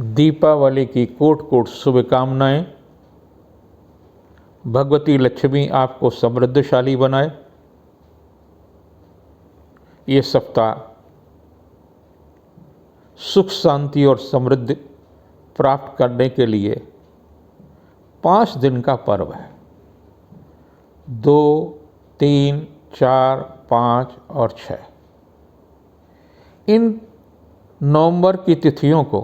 दीपावली की कोटि कोटि शुभकामनाएं। भगवती लक्ष्मी आपको समृद्धशाली बनाए। ये सप्ताह सुख शांति और समृद्धि प्राप्त करने के लिए 5 दिन का पर्व है। 2, 3, 4, 5 और 6 इन नवंबर की तिथियों को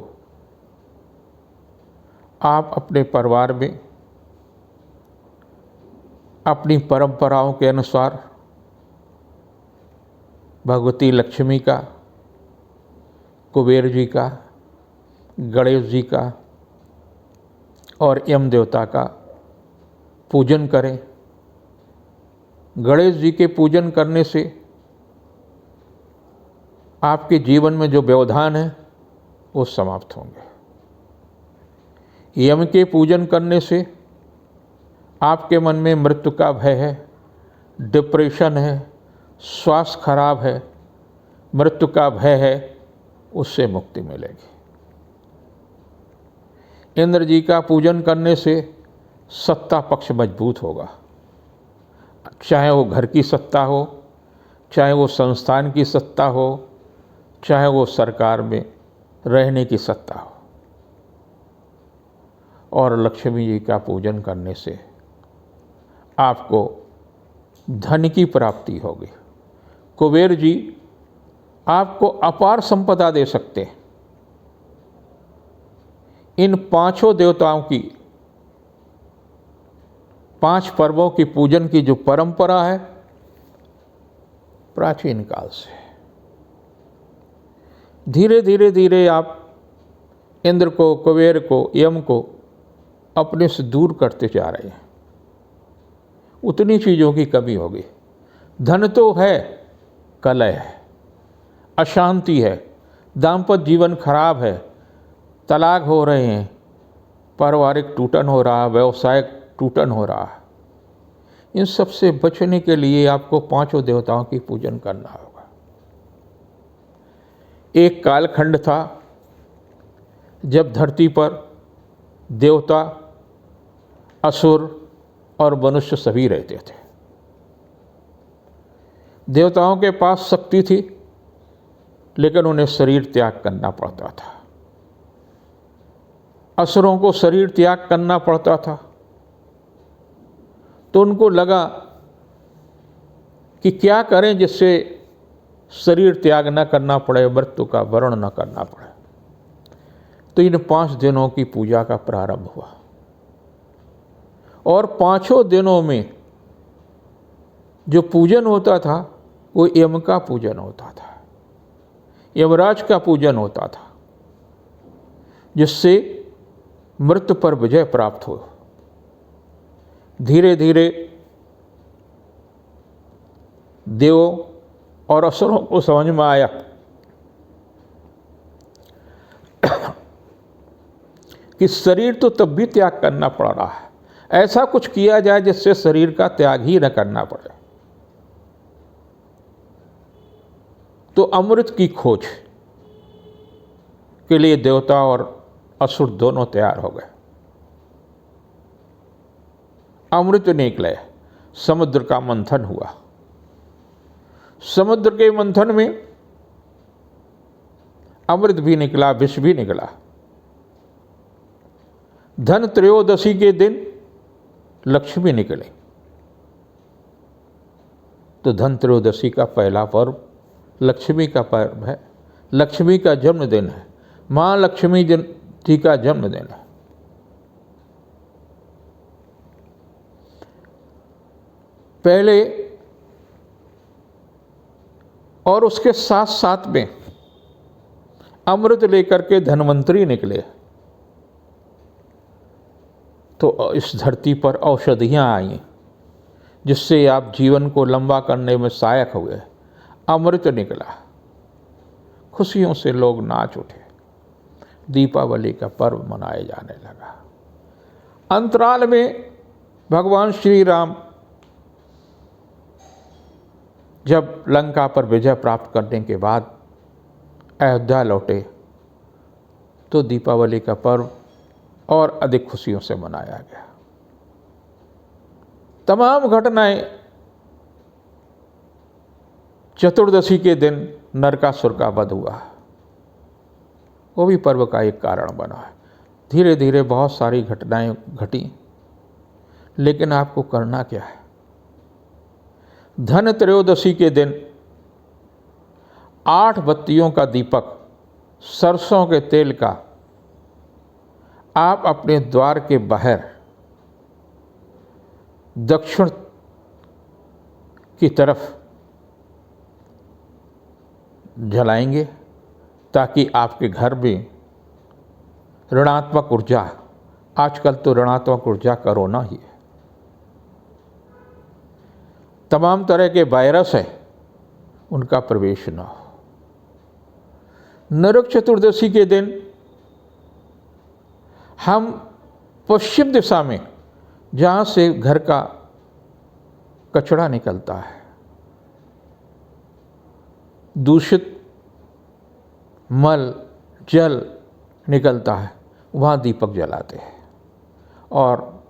आप अपने परिवार में अपनी परंपराओं के अनुसार भगवती लक्ष्मी का, कुबेर जी का, गणेश जी का और यम देवता का पूजन करें। गणेश जी के पूजन करने से आपके जीवन में जो व्यवधान है वो समाप्त होंगे। यम के पूजन करने से आपके मन में मृत्यु का भय है, डिप्रेशन है, स्वास्थ्य खराब है, मृत्यु का भय है, उससे मुक्ति मिलेगी। इंद्र जी का पूजन करने से सत्ता पक्ष मजबूत होगा। चाहे वो घर की सत्ता हो, चाहे वो संस्थान की सत्ता हो, चाहे वो सरकार में रहने की सत्ता हो। और लक्ष्मी जी का पूजन करने से आपको धन की प्राप्ति होगी। कुबेर जी आपको अपार संपदा दे सकते हैं। इन 5 देवताओं की 5 पर्वों की पूजन की जो परंपरा है प्राचीन काल से, धीरे धीरे धीरे आप इंद्र को, कुबेर को, यम को अपने से दूर करते जा रहे हैं। उतनी चीज़ों की कमी होगी। धन तो है, कलह है, अशांति है, दाम्पत्य जीवन खराब है, तलाक हो रहे हैं, पारिवारिक टूटन हो रहा है, व्यवसायिक टूटन हो रहा है। इन सब से बचने के लिए आपको 5 देवताओं की पूजन करना होगा। एक कालखंड था जब धरती पर देवता, असुर और मनुष्य सभी रहते थे। देवताओं के पास शक्ति थी, लेकिन उन्हें शरीर त्याग करना पड़ता था। असुरों को शरीर त्याग करना पड़ता था। तो उनको लगा कि क्या करें जिससे शरीर त्याग न करना पड़े, मृत्यु का वर्ण न करना पड़े। तो इन 5 दिनों की पूजा का प्रारंभ हुआ और 5 दिनों में जो पूजन होता था वो यम का पूजन होता था, यमराज का पूजन होता था, जिससे मृत्यु पर विजय प्राप्त हो। धीरे धीरे देवों और असुरों को समझ में आया कि शरीर तो तब भी त्याग करना पड़ रहा है, ऐसा कुछ किया जाए जिससे शरीर का त्याग ही न करना पड़े। तो अमृत की खोज के लिए देवता और असुर दोनों तैयार हो गए। अमृत निकले, समुद्र का मंथन हुआ। समुद्र के मंथन में अमृत भी निकला, विष भी निकला। धन त्रयोदशी के दिन लक्ष्मी निकले। तो धन त्रयोदशी का पहला पर्व लक्ष्मी का पर्व है, लक्ष्मी का जन्मदिन है, मां लक्ष्मी जी का जन्मदिन है। पहले और उसके साथ साथ में अमृत लेकर के धनवंतरी निकले। तो इस धरती पर औषधियाँ आई जिससे आप जीवन को लंबा करने में सहायक हुए। अमृत निकला, खुशियों से लोग नाच उठे, दीपावली का पर्व मनाए जाने लगा। अंतराल में भगवान श्री राम जब लंका पर विजय प्राप्त करने के बाद अयोध्या लौटे तो दीपावली का पर्व और अधिक खुशियों से मनाया गया। तमाम घटनाएं चतुर्दशी के दिन नरकासुर का वध हुआ, वो भी पर्व का एक कारण बना है। धीरे धीरे बहुत सारी घटनाएं घटी, लेकिन आपको करना क्या है? धन त्रयोदशी के दिन 8 बत्तियों का दीपक सरसों के तेल का आप अपने द्वार के बाहर दक्षिण की तरफ जलाएंगे, ताकि आपके घर में ऋणात्मक ऊर्जा, आजकल तो ऋणात्मक ऊर्जा कोरोना ही है, तमाम तरह के वायरस है, उनका प्रवेश न हो। नरक चतुर्दशी के दिन हम पश्चिम दिशा में, जहाँ से घर का कचरा निकलता है, दूषित मल जल निकलता है, वहाँ दीपक जलाते हैं और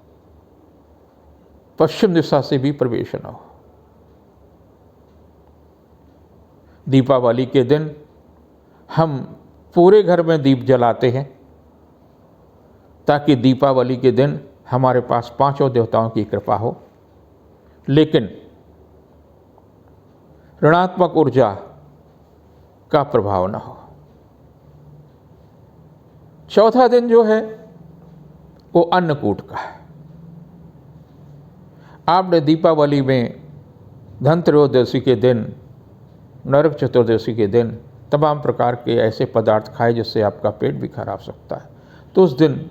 पश्चिम दिशा से भी प्रवेश न हो। दीपावली के दिन हम पूरे घर में दीप जलाते हैं, ताकि दीपावली के दिन हमारे पास 5 देवताओं की कृपा हो, लेकिन ऋणात्मक ऊर्जा का प्रभाव न हो। चौथा दिन जो है वो अन्नकूट का है। आपने दीपावली में धन त्रयोदशी के दिन, नरक चतुर्दशी के दिन तमाम प्रकार के ऐसे पदार्थ खाए जिससे आपका पेट भी खराब सकता है। तो उस दिन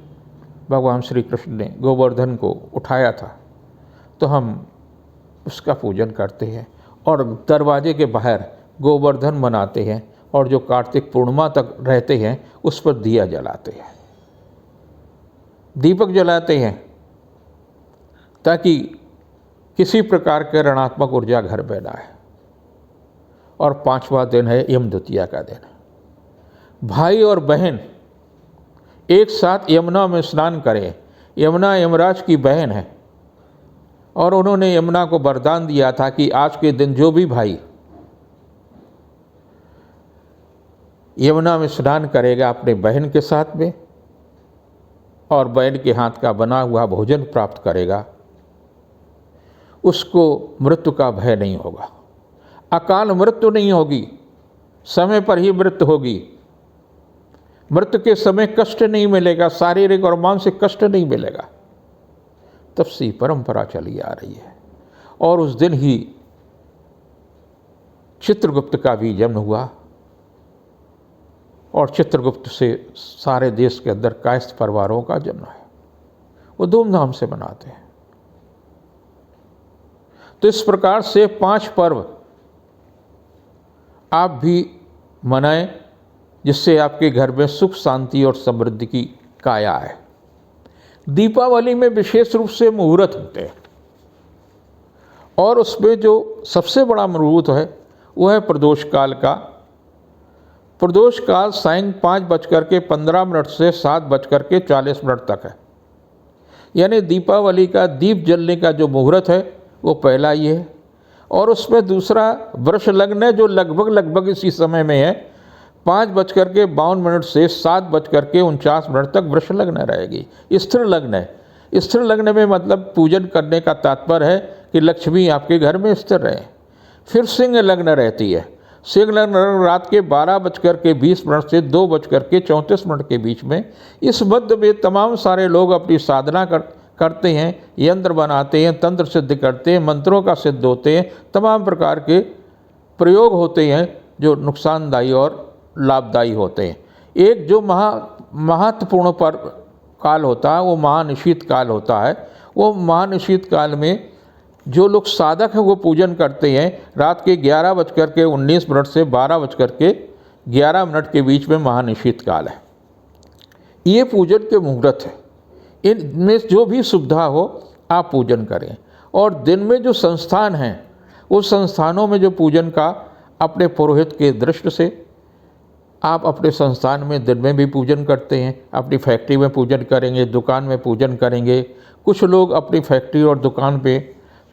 भगवान श्री कृष्ण ने गोवर्धन को उठाया था, तो हम उसका पूजन करते हैं और दरवाजे के बाहर गोवर्धन बनाते हैं, और जो कार्तिक पूर्णिमा तक रहते हैं उस पर दिया जलाते हैं, दीपक जलाते हैं, ताकि किसी प्रकार के ऋणात्मक ऊर्जा घर में ना आए। और 5वां दिन है यम द्वितीया का दिन। भाई और बहन एक साथ यमुना में स्नान करें। यमुना यमराज की बहन है, और उन्होंने यमुना को वरदान दिया था कि आज के दिन जो भी भाई यमुना में स्नान करेगा अपने बहन के साथ में, और बहन के हाथ का बना हुआ भोजन प्राप्त करेगा, उसको मृत्यु का भय नहीं होगा, अकाल मृत्यु नहीं होगी, समय पर ही मृत्यु होगी। मृत्यु के समय कष्ट नहीं मिलेगा, शारीरिक और मानसिक कष्ट नहीं मिलेगा। तब से परंपरा चली आ रही है। और उस दिन ही चित्रगुप्त का भी जन्म हुआ, और चित्रगुप्त से सारे देश के अंदर कायस्थ परिवारों का जन्म है, वो धूमधाम से मनाते हैं। तो इस प्रकार से 5 पर्व आप भी मनाएं, जिससे आपके घर में सुख शांति और समृद्धि की काया है। दीपावली में विशेष रूप से मुहूर्त होते हैं, और उसमें जो सबसे बड़ा मुहूर्त है वो है प्रदोष काल का। प्रदोष काल सायं 5:15 से 7:40 तक है। यानी दीपावली का दीप जलने का जो मुहूर्त है वो पहला ये है, और उसमें दूसरा वृष लग्न है, जो लगभग इसी समय में है। 5:52 से 7:49 तक वृष लग्न रहेगी। स्थिर लग्न है। स्थिर लग्न में मतलब पूजन करने का तात्पर्य है कि लक्ष्मी आपके घर में स्थिर रहे। फिर सिंह लग्न रहती है। सिंह लग्न रात के 12:20 से 2:34 के बीच में। इस मध्य में तमाम सारे लोग अपनी साधना करते हैं, यंत्र बनाते हैं, तंत्र सिद्ध करते हैं, मंत्रों का सिद्ध होते हैं, तमाम प्रकार के प्रयोग होते हैं जो नुकसानदायी और लाभदायी होते हैं। एक जो महत्वपूर्ण पर्व काल होता है वो महानिशीत काल होता है। वो महानिशीत काल में जो लोग साधक हैं वो पूजन करते हैं। रात के 11:19 से 12:11 के बीच में महानिशीत काल है। ये पूजन के मुहूर्त है। इनमें जो भी सुविधा हो आप पूजन करें। और दिन में जो संस्थान हैं उस संस्थानों में जो पूजन का अपने पुरोहित के दृष्टि से आप अपने संस्थान में दिन में भी पूजन करते हैं, अपनी फैक्ट्री में पूजन करेंगे, दुकान में पूजन करेंगे। कुछ लोग अपनी फैक्ट्री और दुकान पे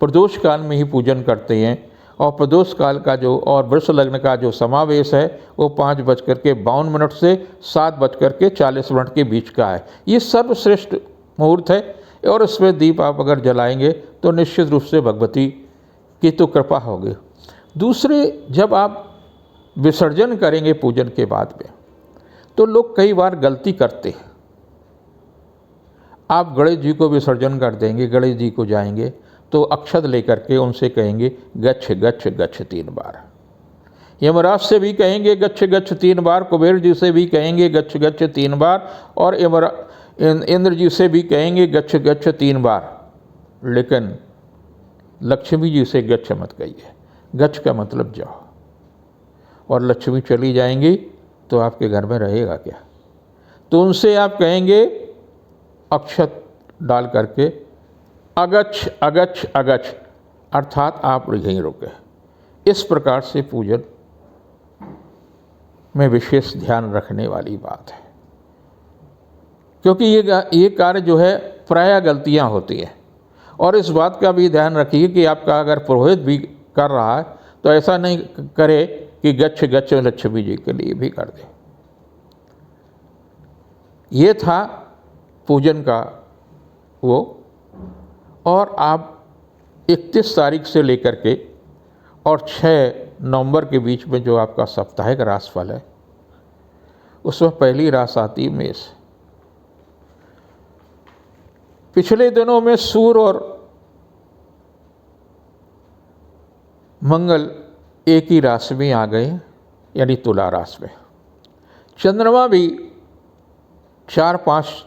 प्रदोष काल में ही पूजन करते हैं, और प्रदोष काल का जो और वृष लग्न का जो समावेश है वो 5:52 से 7:40 के बीच का है। ये सर्वश्रेष्ठ मुहूर्त है, और इसमें दीप आप अगर जलाएंगे तो निश्चित रूप से भगवती की तो कृपा होगी। दूसरे, जब आप विसर्जन करेंगे पूजन के बाद में, तो लोग कई बार गलती करते हैं। आप गणेश जी को विसर्जन कर देंगे, गणेश जी को जाएंगे तो अक्षत लेकर के उनसे कहेंगे गच्छ गच्छ गच्छ 3 बार। यमराज से भी कहेंगे गच्छ गच्छ 3 बार, कुबेर जी से भी कहेंगे गच्छ गच्छ 3 बार, और इंद्र जी से भी कहेंगे गच्छ गच्छ 3 बार। लेकिन लक्ष्मी जी से गच्छ मत कहिए। गच्छ का मतलब जाओ, और लक्ष्मी चली जाएंगी तो आपके घर में रहेगा क्या? तो उनसे आप कहेंगे अक्षत डाल करके अगच्छ अगच्छ अगच्छ, अर्थात आप यहीं रुके। इस प्रकार से पूजन में विशेष ध्यान रखने वाली बात है, क्योंकि ये कार्य जो है प्रायः गलतियां होती हैं। और इस बात का भी ध्यान रखिए कि आपका अगर पुरोहित भी कर रहा है तो ऐसा नहीं करे कि गच्छ गच्छ लक्ष्मी जी के लिए भी कर दे। ये था पूजन का वो। और आप 31 तारीख से लेकर के और 6 नवंबर के बीच में जो आपका साप्ताहिक राशिफल है, उसमें पहली राशि आती मेष। पिछले दिनों में सूर्य और मंगल एक ही राशि में आ गए, यानी तुला राशि में। चंद्रमा भी 4-5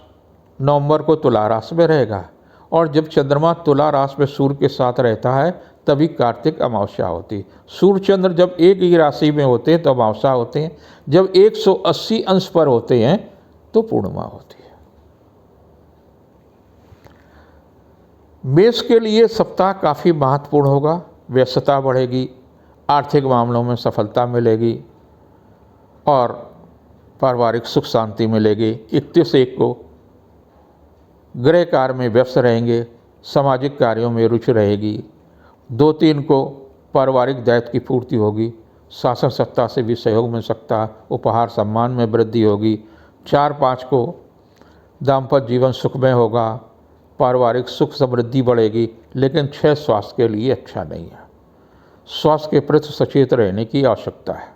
नवंबर को तुला राशि में रहेगा, और जब चंद्रमा तुला राशि में सूर्य के साथ रहता है तभी कार्तिक अमावस्या होती है। सूर्य चंद्र जब एक ही राशि में होते हैं तो अमावस्या होते हैं, जब 180 अंश पर होते हैं तो पूर्णिमा होती है। मेष के लिए सप्ताह काफ़ी महत्वपूर्ण होगा। व्यस्तता बढ़ेगी, आर्थिक मामलों में सफलता मिलेगी, और पारिवारिक सुख शांति मिलेगी। 31 को गृह कार्य में व्यस्त रहेंगे, सामाजिक कार्यों में रुचि रहेगी। 2-3 को पारिवारिक दायित्व की पूर्ति होगी, शासन सत्ता से भी सहयोग मिल सकता है, उपहार सम्मान में वृद्धि होगी। 4-5 को दाम्पत्य जीवन सुखमय होगा, पारिवारिक सुख समृद्धि बढ़ेगी। लेकिन 6 स्वास्थ्य के लिए अच्छा नहीं है। स्वास्थ्य के प्रति सचेत रहने की आवश्यकता है।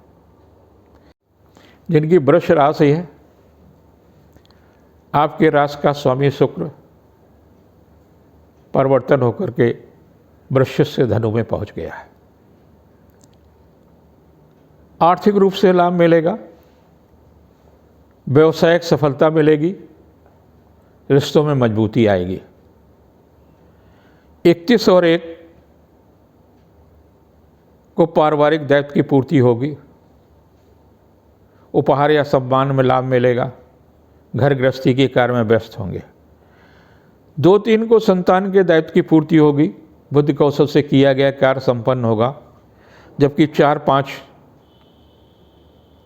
जिनकी वृष राशि है, आपके राशि का स्वामी शुक्र परिवर्तन होकर के वृश्चिक से धनु में पहुंच गया है। आर्थिक रूप से लाभ मिलेगा, व्यवसायिक सफलता मिलेगी, रिश्तों में मजबूती आएगी। 31 और 1 को पारिवारिक दायित्व की पूर्ति होगी, उपहार या सम्मान में लाभ मिलेगा, घर गृहस्थी के कार्य में व्यस्त होंगे। 2-3 को संतान के दायित्व की पूर्ति होगी, बुद्धि कौशल से किया गया कार्य संपन्न होगा। जबकि 4-5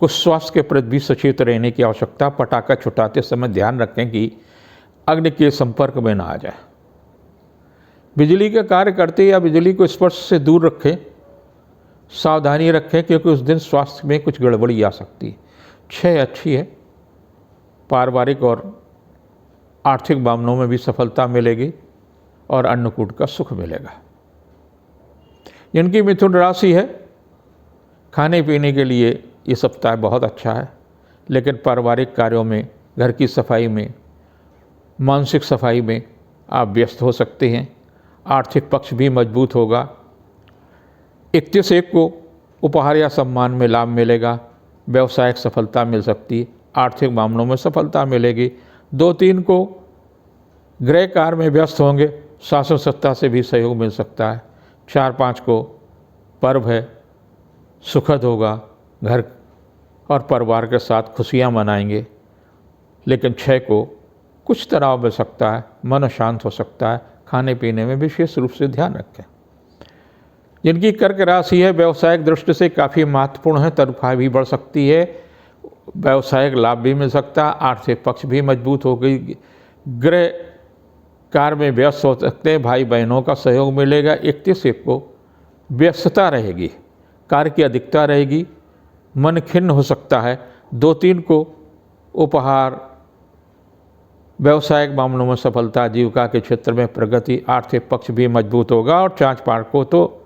को स्वास्थ्य के प्रति भी सचेत रहने की आवश्यकता। पटाखा छुटाते समय ध्यान रखें कि अग्नि के संपर्क में ना आ जाए। बिजली का कार्य करते या बिजली को स्पर्श से दूर रखें, सावधानी रखें, क्योंकि उस दिन स्वास्थ्य में कुछ गड़बड़ी आ सकती है। 6 अच्छी है, पारिवारिक और आर्थिक मामलों में भी सफलता मिलेगी, और अन्नकूट का सुख मिलेगा। जिनकी मिथुन राशि है, खाने पीने के लिए ये सप्ताह बहुत अच्छा है, लेकिन पारिवारिक कार्यों में, घर की सफाई में, मानसिक सफाई में आप व्यस्त हो सकते हैं। आर्थिक पक्ष भी मजबूत होगा। 31 को उपहार या सम्मान में लाभ मिलेगा, व्यवसायिक सफलता मिल सकती है, आर्थिक मामलों में सफलता मिलेगी। 2-3 को गृह कार्य में व्यस्त होंगे, शासन सत्ता से भी सहयोग मिल सकता है। 4-5 को पर्व है, सुखद होगा, घर और परिवार के साथ खुशियां मनाएंगे। लेकिन 6 को कुछ तनाव मिल सकता है, मन शांत हो सकता है। खाने पीने में विशेष रूप से ध्यान रखें। जिनकी कर्क राशि है, व्यवसायिक दृष्टि से काफ़ी महत्वपूर्ण है, तनख्वाह भी बढ़ सकती है, व्यवसायिक लाभ भी मिल सकता है, आर्थिक पक्ष भी मजबूत हो गई, गृह कार्य में व्यस्त हो सकते हैं, भाई बहनों का सहयोग मिलेगा। 31 को व्यस्तता रहेगी, कार्य की अधिकता रहेगी, मन खिन्न हो सकता है। 2-3 को उपहार, व्यवसायिक मामलों में सफलता, जीविका के क्षेत्र में प्रगति, आर्थिक पक्ष भी मजबूत होगा। और 4 को तो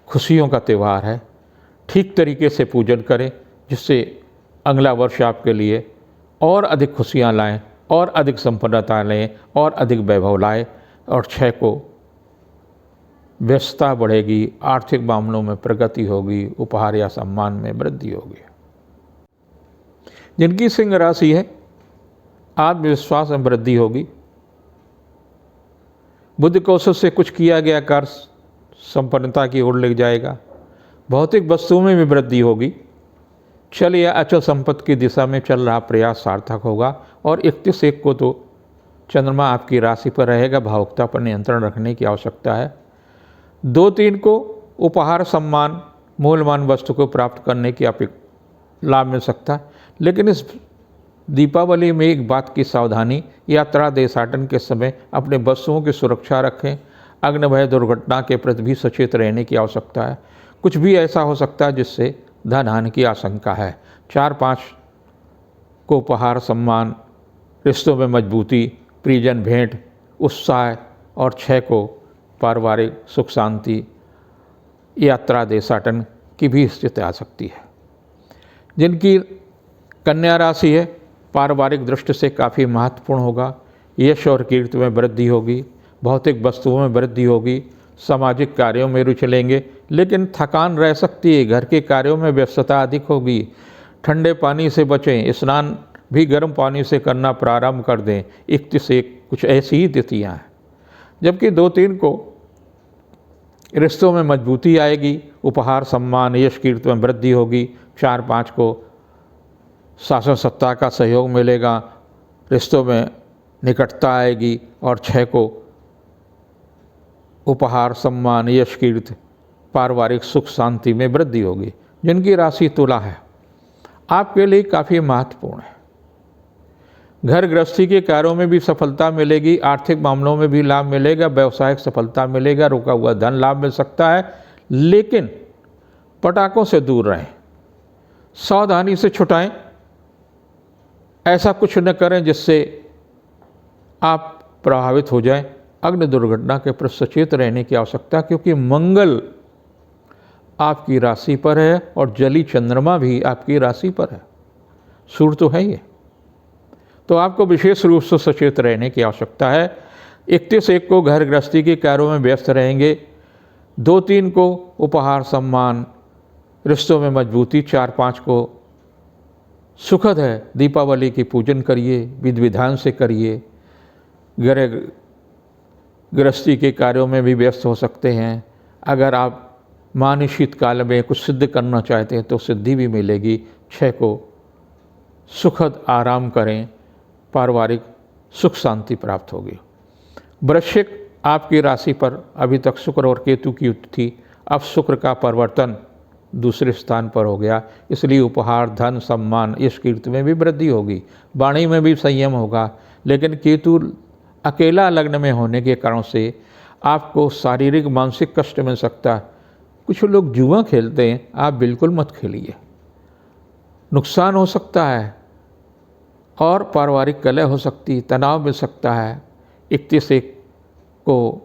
खुशियों का त्यौहार है, ठीक तरीके से पूजन करें जिससे अगला वर्ष आपके लिए और अधिक खुशियाँ लाएं, और अधिक संपन्नता लें, और अधिक वैभव लाए। और 6 को व्यस्तता बढ़ेगी, आर्थिक मामलों में प्रगति होगी, उपहार या सम्मान में वृद्धि होगी। जिनकी सिंह राशि है, आत्मविश्वास में वृद्धि होगी, बुद्धि कौशल से कुछ किया गया कार्य संपन्नता की ओर ले जाएगा, भौतिक वस्तुओं में भी वृद्धि होगी, चल या अचल संपत्ति की दिशा में चल रहा प्रयास सार्थक होगा। और 31 को तो चंद्रमा आपकी राशि पर रहेगा, भावुकता पर नियंत्रण रखने की आवश्यकता है। 2-3 को उपहार, सम्मान, मूल्यवान वस्तु को प्राप्त करने की लाभ मिल सकता है। लेकिन इस दीपावली में एक बात की सावधानी, यात्रा देशाटन के समय अपने वस्तुओं की सुरक्षा रखें। अग्नि भय दुर्घटना के प्रति भी सचेत रहने की आवश्यकता है। कुछ भी ऐसा हो सकता है जिससे धन हानि की आशंका है। 4-5 को उपहार, सम्मान, रिश्तों में मजबूती, प्रियजन भेंट, उत्साह। और 6 को पारिवारिक सुख शांति, यात्रा देशाटन की भी स्थिति आ सकती है। जिनकी कन्या राशि है, पारिवारिक दृष्टि से काफ़ी महत्वपूर्ण होगा, यश और कीर्ति में वृद्धि होगी, भौतिक वस्तुओं में वृद्धि होगी, सामाजिक कार्यों में रुचि लेंगे, लेकिन थकान रह सकती है, घर के कार्यों में व्यस्तता अधिक होगी। ठंडे पानी से बचें, स्नान भी गर्म पानी से करना प्रारंभ कर दें। 31 कुछ ऐसी ही तिथियाँ हैं। जबकि 2-3 को रिश्तों में मजबूती आएगी, उपहार, सम्मान, यश, कीर्ति में वृद्धि होगी। 4-5 को शासन सत्ता का सहयोग मिलेगा, रिश्तों में निकटता आएगी। और 6 को उपहार, सम्मान, यश, कीर्ति, पारिवारिक सुख शांति में वृद्धि होगी। जिनकी राशि तुला है, आपके लिए काफ़ी महत्वपूर्ण है। घर गृहस्थी के कार्यों में भी सफलता मिलेगी, आर्थिक मामलों में भी लाभ मिलेगा, व्यवसायिक सफलता मिलेगा, रुका हुआ धन लाभ मिल सकता है। लेकिन पटाखों से दूर रहें, सावधानी से छुटाएं, ऐसा कुछ न करें जिससे आप प्रभावित हो जाएं। अग्नि दुर्घटना के प्रति सचेत रहने की आवश्यकता, क्योंकि मंगल आपकी राशि पर है और जली चंद्रमा भी आपकी राशि पर है, सूर्य तो है ये, तो आपको विशेष रूप से सचेत रहने की आवश्यकता है। 31 को घर गृहस्थी के कार्यों में व्यस्त रहेंगे। 2-3 को उपहार, सम्मान, रिश्तों में मजबूती। 4-5 को सुखद है, दीपावली की पूजन करिए, विधि विधान से करिए। घर गृहस्थी के कार्यों में भी व्यस्त हो सकते हैं। अगर आप मानसिक काल में कुछ सिद्ध करना चाहते हैं तो सिद्धि भी मिलेगी। 6 को सुखद आराम करें, पारिवारिक सुख शांति प्राप्त होगी। वृश्चिक आपकी राशि पर अभी तक शुक्र और केतु की युति थी, अब शुक्र का परिवर्तन दूसरे स्थान पर हो गया, इसलिए उपहार, धन, सम्मान, यश, कीर्ति में भी वृद्धि होगी, वाणी में भी संयम होगा। लेकिन केतु अकेला लग्न में होने के कारण से आपको शारीरिक मानसिक कष्ट मिल सकता है। कुछ लोग जुआ खेलते हैं, आप बिल्कुल मत खेलिए, नुकसान हो सकता है और पारिवारिक कलह हो सकती है, तनाव मिल सकता है। 31 को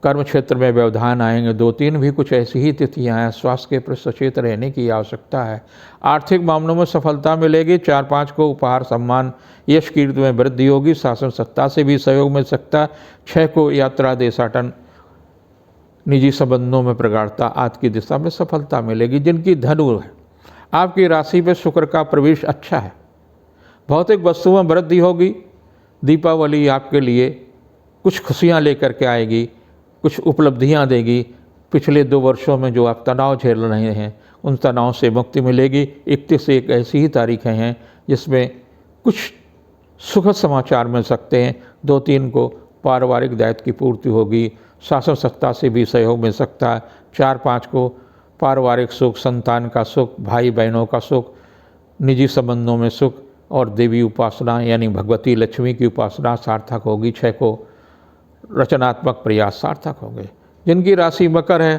कर्म क्षेत्र में व्यवधान आएंगे। 2-3 भी कुछ ऐसी ही तिथियां हैं, स्वास्थ्य के प्रति सचेत रहने की आवश्यकता है। आर्थिक मामलों में सफलता मिलेगी। 4-5 को उपहार, सम्मान, यश, कीर्ति में वृद्धि होगी, शासन सत्ता से भी सहयोग मिल सकता है। 6 को यात्रा देशाटन, निजी संबंधों में प्रगाढ़ता, आज की दिशा में सफलता मिलेगी। जिनकी धनु है, आपकी राशि में शुक्र का प्रवेश अच्छा है, भौतिक वस्तुओं में वृद्धि होगी। दीपावली आपके लिए कुछ खुशियाँ लेकर के आएगी, कुछ उपलब्धियां देगी। पिछले 2 वर्षों में जो आप तनाव झेल रहे हैं उन तनाव से मुक्ति मिलेगी। 31 एक ऐसी ही तारीखें हैं जिसमें कुछ सुखद समाचार मिल सकते हैं। 2-3 को पारिवारिक दायित्व की पूर्ति होगी, शासन सत्ता से भी सहयोग मिल सकता है। 4-5 को पारिवारिक सुख, संतान का सुख, भाई बहनों का सुख, निजी संबंधों में सुख और देवी उपासना यानी भगवती लक्ष्मी की उपासना सार्थक होगी। 6 को रचनात्मक प्रयास सार्थक होंगे। जिनकी राशि मकर है,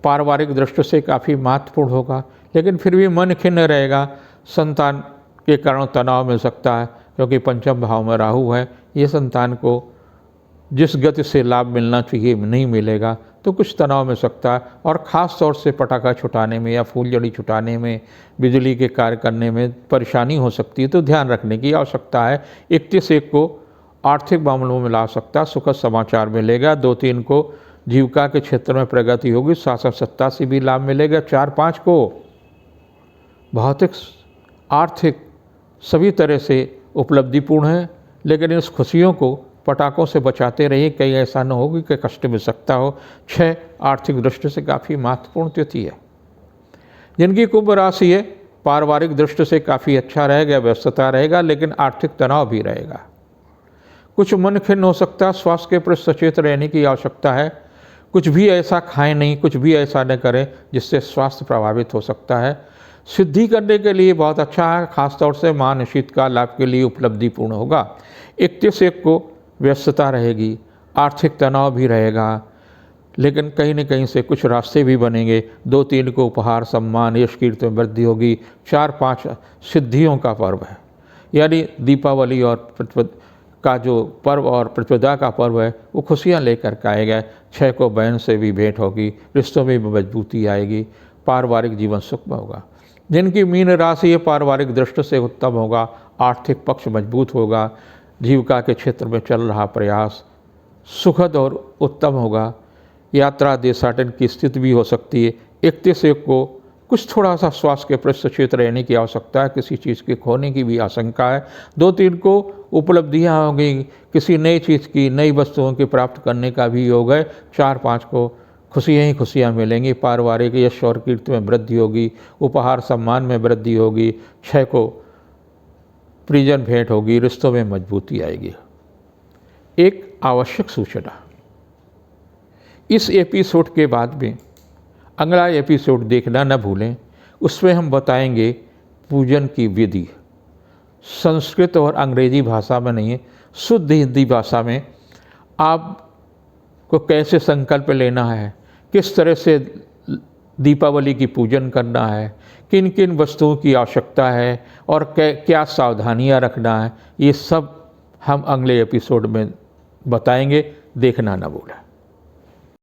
पारिवारिक दृष्टि से काफ़ी महत्वपूर्ण होगा, लेकिन फिर भी मन खिन्न रहेगा। संतान के कारण तनाव मिल सकता है, क्योंकि पंचम भाव में राहु है। ये संतान को जिस गति से लाभ मिलना चाहिए नहीं मिलेगा, तो कुछ तनाव मिल सकता है। और ख़ास तौर से पटाखा छुटाने में या फूलझड़ी छुटाने में, बिजली के कार्य करने में परेशानी हो सकती है, तो ध्यान रखने की आवश्यकता है। 31/1 को आर्थिक मामलों में ला सकता है, सुखद समाचार मिलेगा। 2-3 को जीविका के क्षेत्र में प्रगति होगी, शासन सत्ता से भी लाभ मिलेगा। 4-5 को भौतिक आर्थिक सभी तरह से उपलब्धिपूर्ण है, लेकिन इस खुशियों को पटाखों से बचाते रहिए, कहीं ऐसा न हो कि कष्ट मिल सकता हो। 6 आर्थिक दृष्टि से काफ़ी महत्वपूर्ण तिथि है। जिनकी कुंभ राशि है, पारिवारिक दृष्टि से काफ़ी अच्छा रहेगा, व्यस्तता रहेगा, लेकिन आर्थिक तनाव भी रहेगा। कुछ मन खिन्न हो सकता है, स्वास्थ्य के प्रति सचेत रहने की आवश्यकता है। कुछ भी ऐसा खाएं नहीं, कुछ भी ऐसा न करें जिससे स्वास्थ्य प्रभावित हो सकता है। सिद्धि करने के लिए बहुत अच्छा है, खासतौर से मानसिक का लाभ के लिए उपलब्धिपूर्ण होगा। 31/1 को व्यस्तता रहेगी, आर्थिक तनाव भी रहेगा, लेकिन कहीं न कहीं से कुछ रास्ते भी बनेंगे। 2-3 को उपहार, सम्मान, यश कीर्ति में वृद्धि होगी। 4-5 सिद्धियों का पर्व है, यानी दीपावली और का जो पर्व और प्रतिपदा का पर्व है, वो खुशियाँ लेकर के आएगा। 6 को बहन से भी भेंट होगी, रिश्तों में भी मजबूती आएगी, पारिवारिक जीवन सुखमय होगा। जिनकी मीन राशि है, पारिवारिक दृष्टि से उत्तम होगा, आर्थिक पक्ष मजबूत होगा, जीविका के क्षेत्र में चल रहा प्रयास सुखद और उत्तम होगा। यात्रा देशाटन की स्थिति भी हो सकती है। 31/1 को कुछ थोड़ा सा स्वास्थ्य के प्रति सचेत रहने की आवश्यकता है, किसी चीज़ के खोने की भी आशंका है। 2-3 को उपलब्धियां होंगी, किसी नई चीज़ की, नई वस्तुओं की प्राप्त करने का भी योग है। 4-5 को खुशियाँ ही खुशियाँ मिलेंगी, पारिवारिक यश और कीर्ति में वृद्धि होगी, उपहार सम्मान में वृद्धि होगी। 6 को परिजन भेंट होगी, रिश्तों में मजबूती आएगी। एक आवश्यक सूचना, इस एपिसोड के बाद में अगला एपिसोड देखना न भूलें। उसमें हम बताएंगे पूजन की विधि, संस्कृत और अंग्रेजी भाषा में नहीं है, शुद्ध हिंदी भाषा में आपको कैसे संकल्प लेना है, किस तरह से दीपावली की पूजन करना है, किन किन वस्तुओं की आवश्यकता है और क्या सावधानियां रखना है, ये सब हम अगले एपिसोड में बताएंगे। देखना न भूलें।